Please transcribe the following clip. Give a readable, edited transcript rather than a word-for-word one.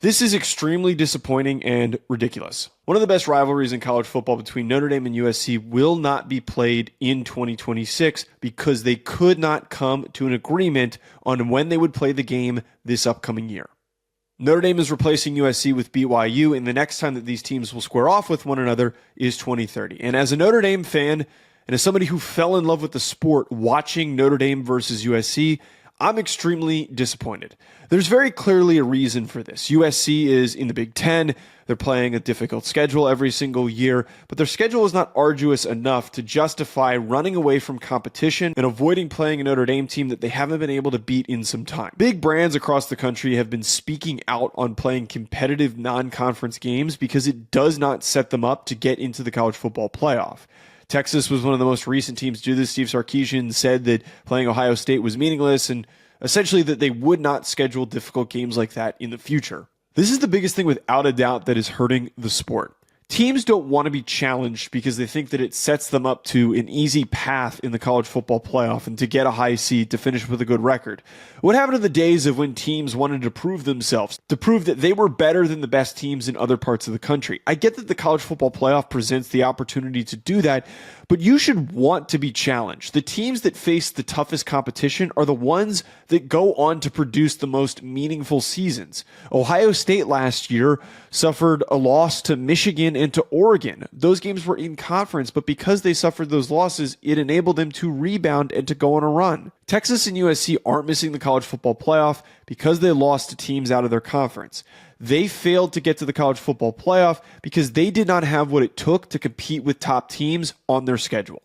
This is extremely disappointing and ridiculous. One of the best rivalries in college football between Notre Dame and USC will not be played in 2026 because they could not come to an agreement on when they would play the game this upcoming year. Notre Dame is replacing USC with BYU, and the next time that these teams will square off with one another is 2030. And as a Notre Dame fan, and as somebody who fell in love with the sport watching Notre Dame versus USC, I'm extremely disappointed. There's very clearly a reason for this. USC is in the Big Ten. They're playing a difficult schedule every single year, but their schedule is not arduous enough to justify running away from competition and avoiding playing a Notre Dame team that they haven't been able to beat in some time. Big brands across the country have been speaking out on playing competitive non-conference games because it does not set them up to get into the college football playoff. Texas was one of the most recent teams to do this. Steve Sarkisian said that playing Ohio State was meaningless and essentially that they would not schedule difficult games like that in the future. This is the biggest thing without a doubt that is hurting the sport. Teams don't want to be challenged because they think that it sets them up to an easy path in the college football playoff and to get a high seed to finish with a good record. What happened in the days of when teams wanted to prove themselves, to prove that they were better than the best teams in other parts of the country? I get that the college football playoff presents the opportunity to do that, but you should want to be challenged. The teams that face the toughest competition are the ones that go on to produce the most meaningful seasons. Ohio State last year suffered a loss to Michigan and to Oregon. Those games were in conference, but because they suffered those losses, it enabled them to rebound and to go on a run. Texas and USC aren't missing the college football playoff because they lost to teams out of their conference. They failed to get to the college football playoff because they did not have what it took to compete with top teams on their schedule.